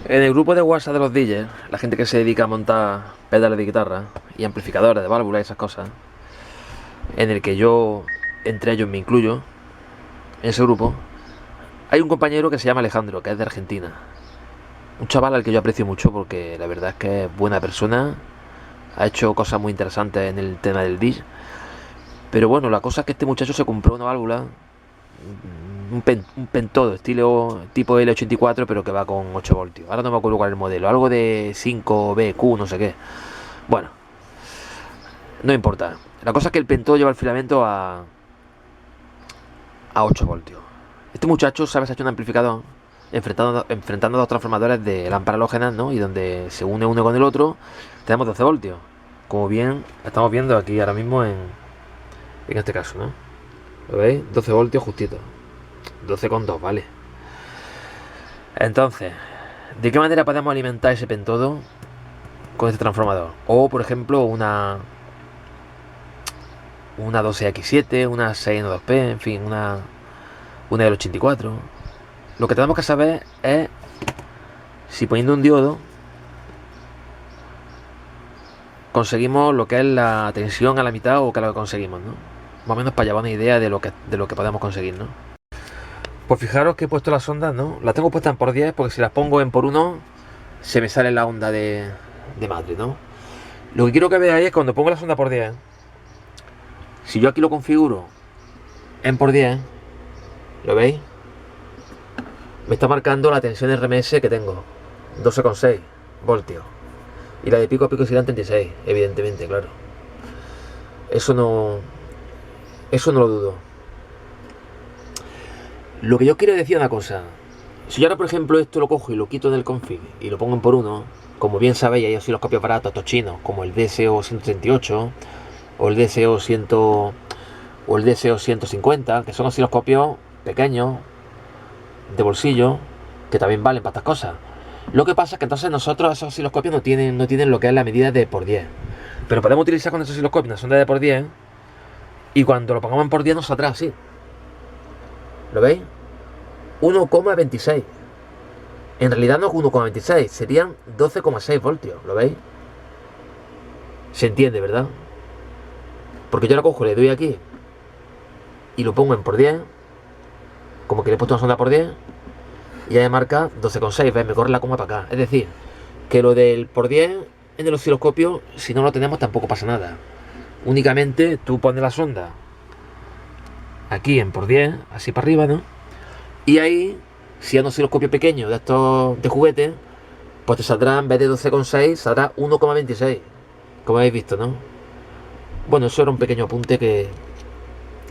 En el grupo de WhatsApp de los DJs, la gente que se dedica a montar pedales de guitarra y amplificadores de válvulas y esas cosas, en el que yo, entre ellos, me incluyo, en ese grupo, hay un compañero que se llama Alejandro, que es de Argentina. Un chaval al que yo aprecio mucho porque la verdad es que es buena persona, ha hecho cosas muy interesantes en el tema del DJ. Pero bueno, la cosa es que este muchacho se compró una válvula, un pentodo, estilo tipo L84, pero que va con 8 voltios. Ahora no me acuerdo cuál es el modelo, algo de 5BQ, no sé qué. Bueno, no importa. La cosa es que el pentodo lleva el filamento a 8 voltios. Este muchacho, ¿sabes? Ha hecho un amplificador enfrentando dos transformadores de lámparas halógenas, ¿no? Y donde se une uno con el otro, tenemos 12 voltios. Como bien estamos viendo aquí ahora mismo en este caso, ¿no? ¿Lo veis? 12 voltios justito. 12,2, ¿vale? Entonces, ¿de qué manera podemos alimentar ese pentodo con este transformador? O, por ejemplo, una 12X7, una 6N2P, en fin, una L84. Lo que tenemos que saber es si poniendo un diodo conseguimos lo que es la tensión a la mitad o qué es lo que conseguimos, ¿no? Más o menos para llevar una idea de lo que podemos conseguir, ¿no? Pues fijaros que he puesto las ondas, ¿no? Las tengo puestas en por 10 porque si las pongo en por 1 se me sale la onda de madre, ¿no? Lo que quiero que veáis es cuando pongo la sonda por 10, si yo aquí lo configuro en por 10, ¿lo veis? Me está marcando la tensión RMS que tengo, 12,6 voltios. Y la de pico a pico serán 36, evidentemente, claro. Eso no lo dudo. Lo que yo quiero decir es una cosa. Si yo ahora, por ejemplo, esto lo cojo y lo quito del config y lo pongo en por 1, como bien sabéis, hay osciloscopios baratos, estos chinos, como el DSO 138 o el DSO 100 o el DSO 150, que son osciloscopios pequeños, de bolsillo, que también valen para estas cosas. Lo que pasa es que entonces nosotros esos osciloscopios no tienen lo que es la medida de por 10. Pero podemos utilizar con esos osciloscopios una sonda de por 10 y cuando lo pongamos en por 10 nos saldrá así. ¿Lo veis? 1,26. En realidad no es 1,26, serían 12,6 voltios, ¿lo veis? Se entiende, ¿verdad? Porque yo lo cojo, le doy aquí y lo pongo en por 10, como que le he puesto una sonda por 10, y ya me marca 12,6, ¿ves? Me corre la coma para acá. Es decir, que lo del por 10 en el osciloscopio, si no lo tenemos tampoco pasa nada. Únicamente tú pones la sonda aquí en por 10, así para arriba, ¿no? Y ahí, si es un osciloscopio pequeño de estos de juguete, pues te saldrá, en vez de 12,6, saldrá 1,26. Como habéis visto, ¿no? Bueno, eso era un pequeño apunte que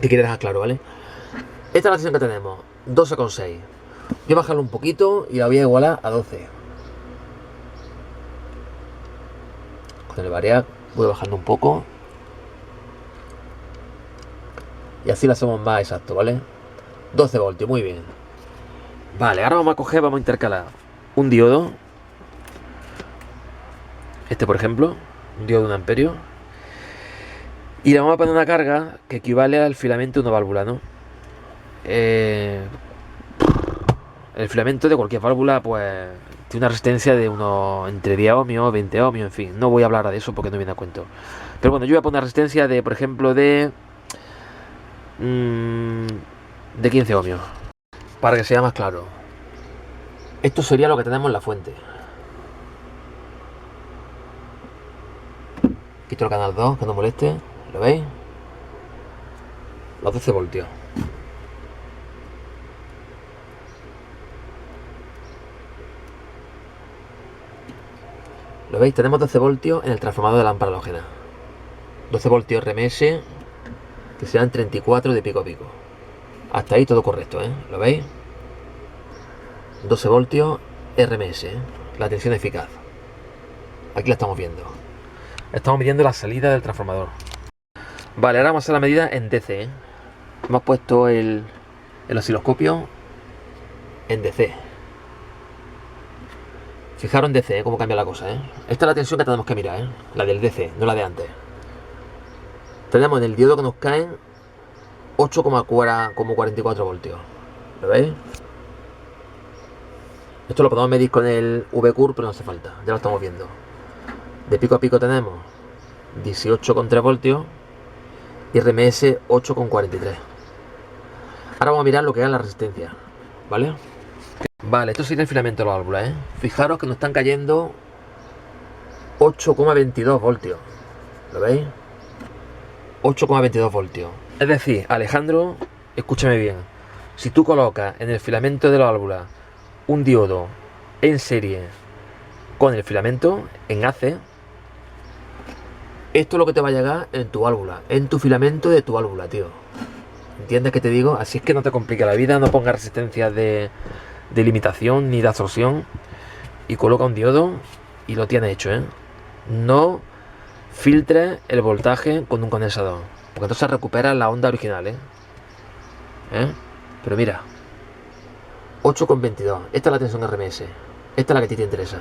quería dejar claro, ¿vale? Esta es la tensión que tenemos, 12,6. Voy a bajarlo un poquito y la voy a igualar a 12. Con el variar voy bajando un poco. Y así la hacemos más exacto, ¿vale? 12 voltios, muy bien. Vale, ahora vamos a intercalar un diodo. Este, por ejemplo, un diodo de 1 amperio. Y le vamos a poner una carga que equivale al filamento de una válvula, ¿no? El filamento de cualquier válvula, pues, tiene una resistencia de unos entre 10 ohmios, 20 ohmios, en fin. No voy a hablar de eso porque no viene a cuento. Pero bueno, yo voy a poner una resistencia de, por ejemplo, de 15 ohmios. Para que sea más claro. Esto sería lo que tenemos en la fuente. Quito el canal 2, que no moleste. ¿Lo veis? Los 12 voltios. ¿Lo veis? Tenemos 12 voltios en el transformador de lámpara halógena. 12 voltios RMS, que serán 34 de pico a pico. Hasta ahí todo correcto, ¿eh? ¿Lo veis? 12 voltios RMS, ¿eh? La tensión eficaz. Aquí la estamos viendo. Estamos midiendo la salida del transformador. Vale, ahora vamos a hacer la medida en DC, ¿eh? Hemos puesto el osciloscopio en DC. Fijaros en DC, cómo cambia la cosa, ¿eh? Esta es la tensión que tenemos que mirar, ¿eh? La del DC, no la de antes. Tenemos en el diodo que nos caen 8,44 voltios. ¿Lo veis? Esto lo podemos medir con el VCUR, pero no hace falta, ya lo estamos viendo. De pico a pico tenemos 18,3 voltios y RMS 8,43. Ahora vamos a mirar lo que es la resistencia, ¿vale? Vale, esto sería el filamento de la válvula, ¿eh? Fijaros que nos están cayendo 8,22 voltios. ¿Lo veis? 8,22 voltios. Es decir, Alejandro, escúchame bien. Si tú colocas en el filamento de la válvula un diodo en serie con el filamento en AC, esto es lo que te va a llegar en tu válvula, en tu filamento de tu válvula, tío. ¿Entiendes qué te digo? Así es que no te complica la vida, no pongas resistencias de limitación ni de absorción y coloca un diodo y lo tienes hecho, ¿eh? No filtres el voltaje con un condensador, porque entonces recuperas la onda original, ¿eh? Pero mira, 8,22. Esta es la tensión RMS. Esta es la que a ti te interesa.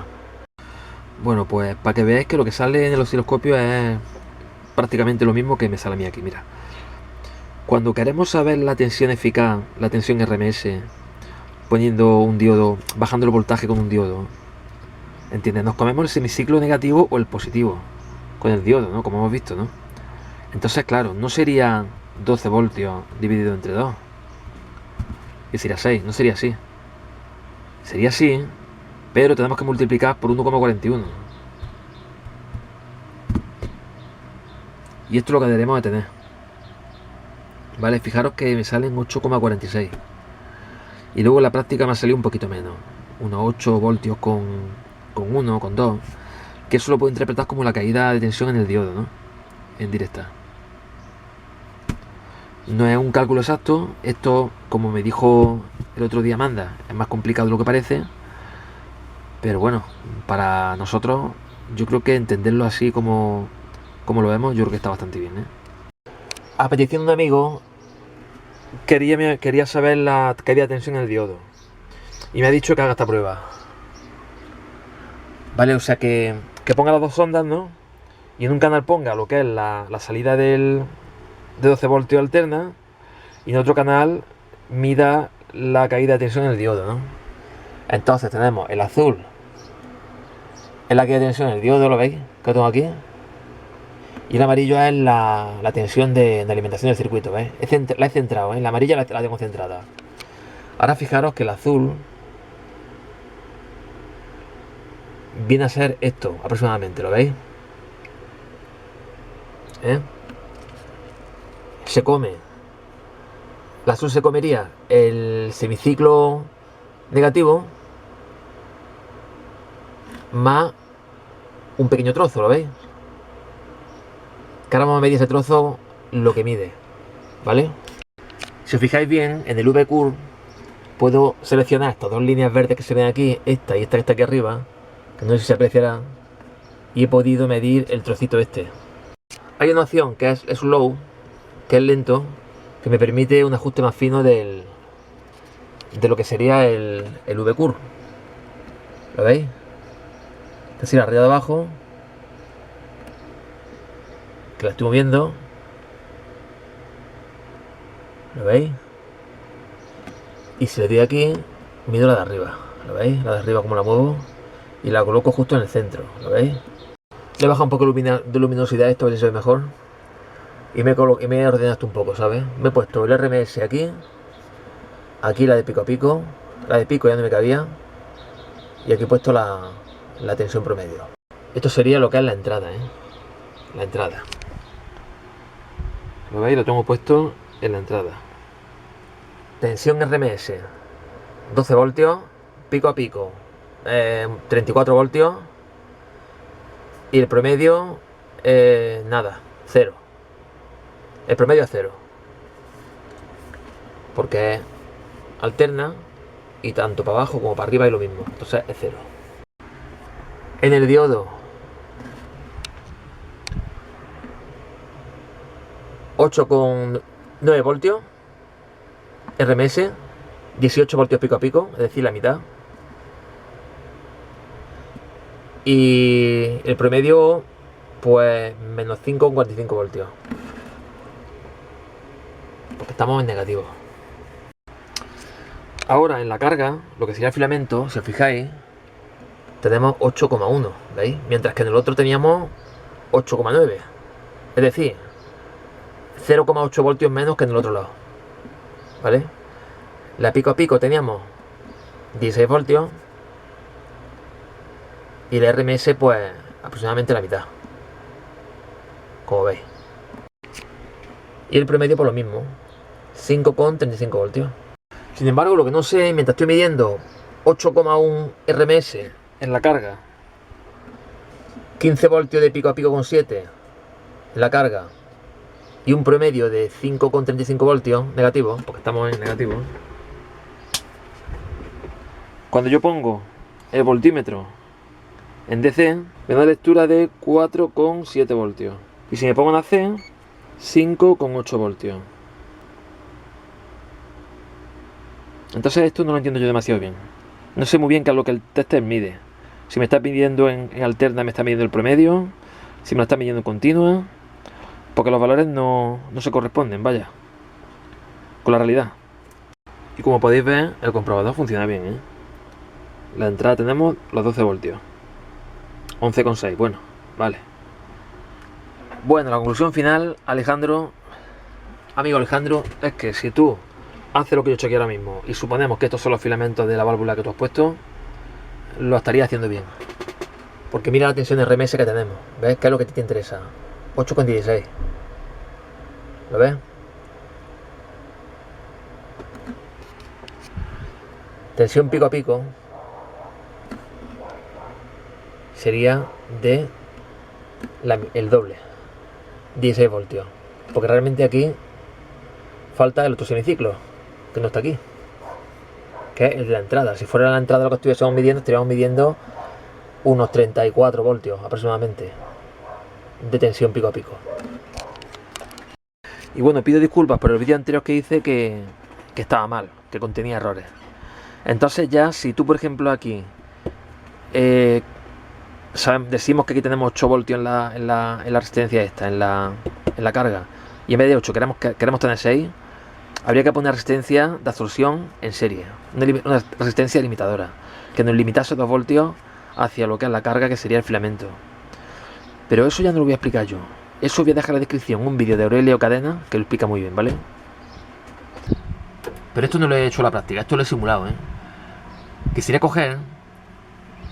Bueno, pues para que veáis que lo que sale en el osciloscopio es prácticamente lo mismo que me sale a mí aquí, mira. Cuando queremos saber la tensión eficaz, la tensión RMS, poniendo un diodo, bajando el voltaje con un diodo, ¿entiendes? Nos comemos el semiciclo negativo o el positivo con el diodo, ¿no? Como hemos visto, ¿no? Entonces, claro, no sería 12 voltios dividido entre 2. Y sería 6, no sería así. Sería así, pero tenemos que multiplicar por 1,41. Y esto es lo que debemos de tener. Vale, fijaros que me salen 8,46. Y luego en la práctica me ha salido un poquito menos. Unos 8 voltios con 1, con 2. Que eso lo puedo interpretar como la caída de tensión en el diodo, ¿no? En directa. No es un cálculo exacto. Esto, como me dijo el otro día Amanda, es más complicado de lo que parece. Pero bueno, para nosotros, yo creo que entenderlo así como lo vemos, yo creo que está bastante bien, ¿eh? A petición de un amigo, quería saber la caída de tensión en el diodo. Y me ha dicho que haga esta prueba. Vale, o sea que ponga las dos ondas, ¿no? Y en un canal ponga lo que es la salida de 12 voltios alterna. Y en otro canal mida la caída de tensión en el diodo, ¿no? Entonces tenemos el azul, es la caída de tensión en el diodo, ¿lo veis? Que lo tengo aquí. Y el amarillo es la tensión de alimentación del circuito, ¿ves? La he centrado, ¿eh? La amarilla la tengo centrada. Ahora fijaros que el azul viene a ser esto, aproximadamente, ¿lo veis? Se come. El azul se comería el semiciclo negativo más un pequeño trozo, ¿lo veis? Que ahora vamos a medir ese trozo lo que mide, ¿vale? Si os fijáis bien, en el VCurve puedo seleccionar estas dos líneas verdes que se ven aquí, esta y esta que está aquí arriba, que no sé si se apreciará, y he podido medir el trocito este. Hay una opción que es slow, que es lento, que me permite un ajuste más fino de lo que sería el VCurve. ¿Lo veis? Es decir, arriba de abajo, que la estoy moviendo. ¿Lo veis? Y si le doy aquí, mido la de arriba. ¿Lo veis? La de arriba como la muevo. Y la coloco justo en el centro. ¿Lo veis? Le baja un poco de luminosidad esto, a ver si se ve mejor. Y me he ordenado esto un poco, ¿sabes? Me he puesto el RMS aquí. Aquí la de pico a pico. La de pico ya no me cabía. Y aquí he puesto la tensión promedio. Esto sería lo que es la entrada, ¿eh? La entrada. ¿Lo veis? Lo tengo puesto en la entrada. Tensión RMS. 12 voltios. Pico a pico. 34 voltios. Y el promedio, nada, 0. El promedio es 0. Porque es alterna y tanto para abajo como para arriba es lo mismo. Entonces es 0. En el diodo, 8,9 voltios. RMS, 18 voltios pico a pico, es decir, la mitad. Y el promedio, pues menos 5,45 voltios. Porque estamos en negativo. Ahora en la carga, lo que sería el filamento, si os fijáis, tenemos 8,1, ¿veis? Mientras que en el otro teníamos 8,9. Es decir, 0,8 voltios menos que en el otro lado, ¿vale? La pico a pico teníamos 16 voltios y la RMS pues aproximadamente la mitad, como veis. Y el promedio por lo mismo, 5,35 voltios. Sin embargo, lo que no sé, mientras estoy midiendo 8,1 RMS en la carga, 15 voltios de pico a pico con 7 en la carga y un promedio de 5,35 voltios negativo, porque estamos en negativo. Cuando yo pongo el voltímetro en DC, me da una lectura de 4,7 voltios. Y si me pongo en AC, 5,8 voltios. Entonces esto no lo entiendo yo demasiado bien. No sé muy bien qué es lo que el tester mide. Si me está midiendo en alterna, me está midiendo el promedio. Si me lo está midiendo en continua. Porque los valores no se corresponden, vaya, con la realidad. Y como podéis ver, el comprobador funciona bien, ¿eh? La entrada tenemos los 12 voltios. 11,6, bueno, vale. Bueno, la conclusión final, Alejandro, amigo Alejandro, es que si tú haces lo que yo he hecho aquí ahora mismo y suponemos que estos son los filamentos de la válvula que tú has puesto, lo estarías haciendo bien. Porque mira la tensión RMS que tenemos, ¿ves? ¿Qué es lo que te interesa? 8,16. ¿Lo ves? Tensión pico a pico sería de el doble, 16 voltios. Porque realmente aquí falta el otro semiciclo, que no está aquí, que es el de la entrada. Si fuera la entrada lo que estuviésemos midiendo, estaríamos midiendo unos 34 voltios aproximadamente de tensión pico a pico. Y bueno, pido disculpas por el vídeo anterior que hice que estaba mal, que contenía errores. Entonces ya, si tú por ejemplo aquí decimos que aquí tenemos 8 voltios en la resistencia esta, en la carga, y en vez de 8 queremos tener 6, habría que poner resistencia de absorción en serie, una resistencia limitadora, que nos limitase 2 voltios hacia lo que es la carga, que sería el filamento. Pero eso ya no lo voy a explicar yo. Eso voy a dejar en la descripción un vídeo de Aurelio Cadena que lo explica muy bien, ¿vale? Pero esto no lo he hecho a la práctica, esto lo he simulado, ¿eh? Que sería coger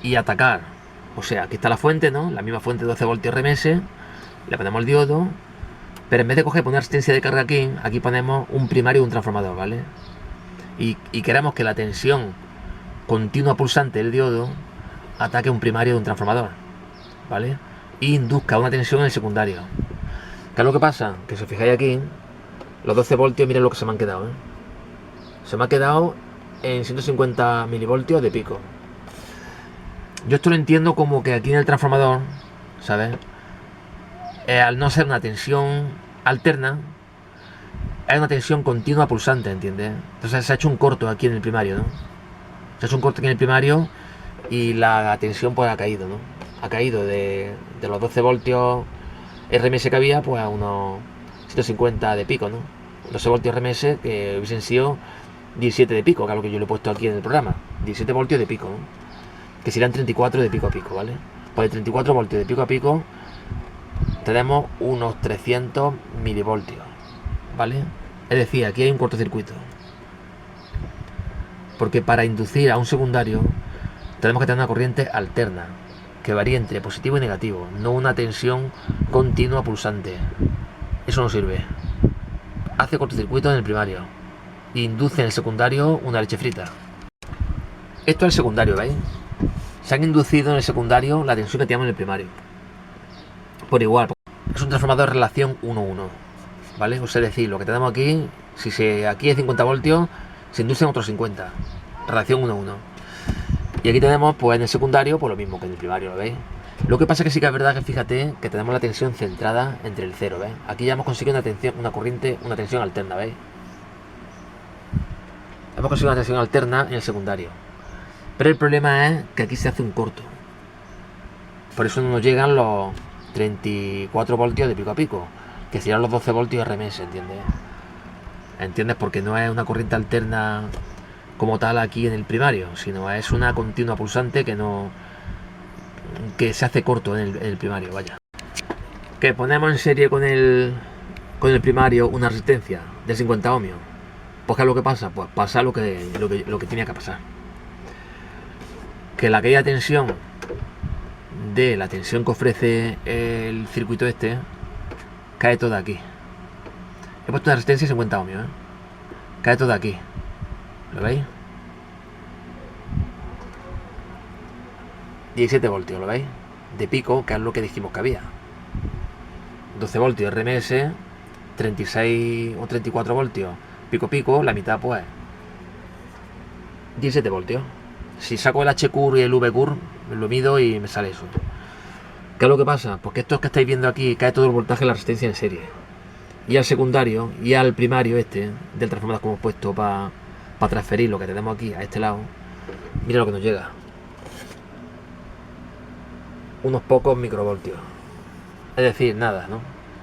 y atacar. O sea, aquí está la fuente, ¿no? La misma fuente de 12 voltios RMS. Le ponemos el diodo. Pero en vez de coger y poner resistencia de carga aquí ponemos un primario y un transformador, ¿vale? Y queremos que la tensión continua pulsante del diodo ataque un primario de un transformador, ¿vale? Y induzca una tensión en el secundario. ¿Qué es lo que pasa? Que si os fijáis aquí, los 12 voltios, miren lo que se me han quedado, ¿eh? Se me ha quedado en 150 milivoltios de pico. Yo esto lo entiendo como que aquí en el transformador, ¿sabes? Al no ser una tensión alterna, es una tensión continua pulsante, ¿entiendes? Entonces se ha hecho un corto aquí en el primario, ¿no? Se ha hecho un corto aquí en el primario y la tensión pues ha caído, ¿no? Ha caído de los 12 voltios RMS que había, pues a unos 150 de pico, ¿no? 12 voltios RMS que hubiesen sido 17 de pico, que es lo que yo le he puesto aquí en el programa. 17 voltios de pico, ¿no? Que serían 34 de pico a pico, ¿vale? Pues de 34 voltios de pico a pico tenemos unos 300 milivoltios, ¿vale? Es decir, aquí hay un cortocircuito. Porque para inducir a un secundario tenemos que tener una corriente alterna, que varía entre positivo y negativo, no una tensión continua pulsante. Eso no sirve. Hace cortocircuito en el primario. Induce en el secundario una leche frita. Esto es el secundario, ¿veis? Se han inducido en el secundario la tensión que teníamos en el primario. Por igual, es un transformador de relación 1-1, ¿vale? O sea, es decir, lo que tenemos aquí, si aquí es 50 voltios, se inducen otros 50. Relación 1-1. Y aquí tenemos, pues en el secundario, pues lo mismo que en el primario, ¿lo veis? Lo que pasa es que sí que es verdad que fíjate que tenemos la tensión centrada entre el cero, ¿veis? Aquí ya hemos conseguido una tensión alterna, ¿veis? Hemos conseguido una tensión alterna en el secundario. Pero el problema es que aquí se hace un corto. Por eso no nos llegan los 34 voltios de pico a pico, que serían los 12 voltios RMS, ¿entiendes? ¿Entiendes? Porque no es una corriente alterna como tal aquí en el primario, sino es una continua pulsante que se hace corto en el primario, vaya. Que ponemos en serie con el primario una resistencia de 50 ohmios. Pues ¿qué es lo que pasa? Pues pasa lo que tenía que pasar. Que la caída de tensión de la tensión que ofrece el circuito este cae toda aquí. He puesto una resistencia de 50 ohmios, cae toda aquí. ¿Lo veis? 17 voltios, ¿lo veis? De pico, que es lo que dijimos que había. 12 voltios RMS, 36 o 34 voltios pico, la mitad pues 17 voltios. Si saco el HCUR y el VCUR, lo mido y me sale eso. ¿Qué es lo que pasa? Porque esto que estáis viendo aquí, cae todo el voltaje de la resistencia en serie. Y al secundario y al primario este, del transformador que hemos puesto para transferir lo que tenemos aquí a este lado, mira lo que nos llega. Unos pocos microvoltios. Es decir, nada, ¿no?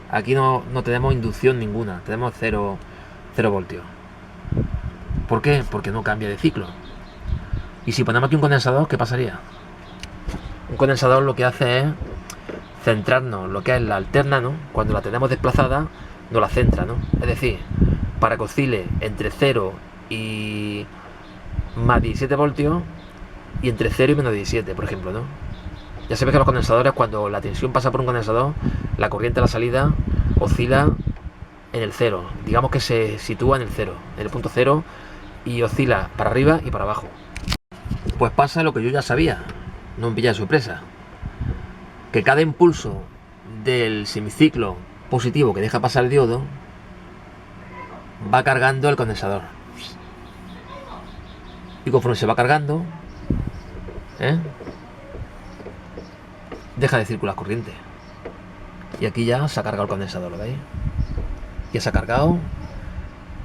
Aquí no tenemos inducción ninguna, tenemos 0 voltios. ¿Por qué? Porque no cambia de ciclo. Y si ponemos aquí un condensador, ¿qué pasaría? Un condensador lo que hace es centrarnos lo que es la alterna, ¿no? Cuando la tenemos desplazada, nos la centra, ¿no? Es decir, para que oscile entre 0 y más 17 voltios y entre 0 y menos 17, por ejemplo, ¿no? Ya sabéis que los condensadores, cuando la tensión pasa por un condensador, la corriente a la salida oscila en el 0. Digamos que se sitúa en el 0, en el punto 0, y oscila para arriba y para abajo. Pues pasa lo que yo ya sabía, no me pilla de sorpresa. Que cada impulso del semiciclo positivo que deja pasar el diodo va cargando el condensador. Y conforme se va cargando, deja de circular corriente. Y aquí ya se ha cargado el condensador, ¿lo veis? Ya se ha cargado.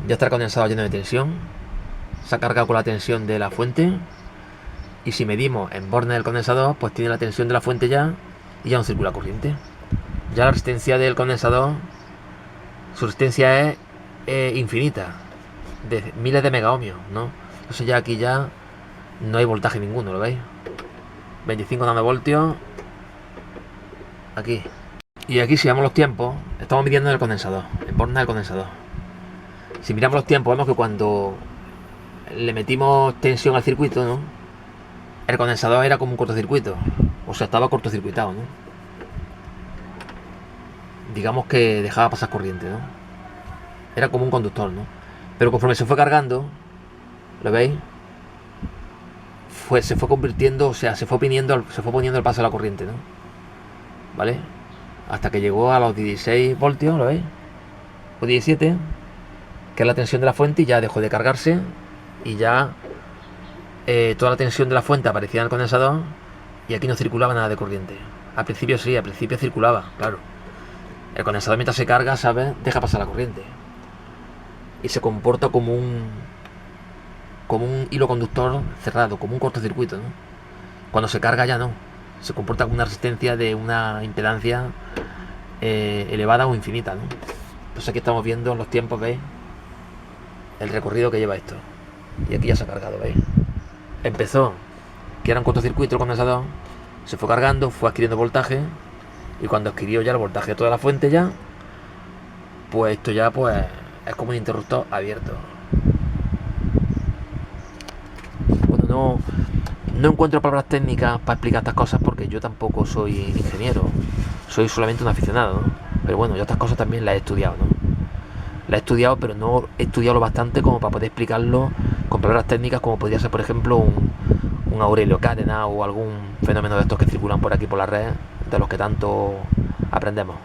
Ya está el condensador lleno de tensión. Se ha cargado con la tensión de la fuente. Y si medimos en borne del condensador, pues tiene la tensión de la fuente ya y ya no circula corriente. Ya la resistencia del condensador, su resistencia es infinita, de miles de megaohmios, ¿no? Entonces ya aquí ya no hay voltaje ninguno, ¿lo veis? 25 nanovoltios aquí. Y aquí, si vemos los tiempos, estamos midiendo en el condensador, en borne del condensador. Si miramos los tiempos, vemos que cuando le metimos tensión al circuito, ¿no? El condensador era como un cortocircuito, o sea, estaba cortocircuitado, ¿no? Digamos que dejaba pasar corriente, ¿no? Era como un conductor, ¿no? Pero conforme se fue cargando, ¿lo veis? Se fue convirtiendo, o sea, se fue poniendo el paso a la corriente, ¿no? ¿Vale? Hasta que llegó a los 16 voltios, ¿lo veis? O 17, que es la tensión de la fuente, y ya dejó de cargarse y ya toda la tensión de la fuente aparecía en el condensador y aquí no circulaba nada de corriente. Al principio sí, al principio circulaba, claro. El condensador, mientras se carga, ¿sabes? Deja pasar la corriente y se comporta como un hilo conductor cerrado, como un cortocircuito, ¿no? Cuando se carga ya no, se comporta como una resistencia de una impedancia elevada o infinita, ¿no? Pues aquí estamos viendo los tiempos, ¿veis? El recorrido que lleva esto. Y aquí ya se ha cargado, ¿veis? Empezó que era un cortocircuito el condensador, se fue cargando, fue adquiriendo voltaje, y cuando adquirió ya el voltaje de toda la fuente ya, pues esto ya pues es como un interruptor abierto. Bueno, no encuentro palabras técnicas para explicar estas cosas porque yo tampoco soy ingeniero, soy solamente un aficionado, ¿no? Pero bueno, yo estas cosas también las he estudiado, ¿no? Las he estudiado, pero no he estudiado lo bastante como para poder explicarlo con palabras técnicas, como podría ser, por ejemplo, un Aurelio Cadenas o algún fenómeno de estos que circulan por aquí por la red, de los que tanto aprendemos.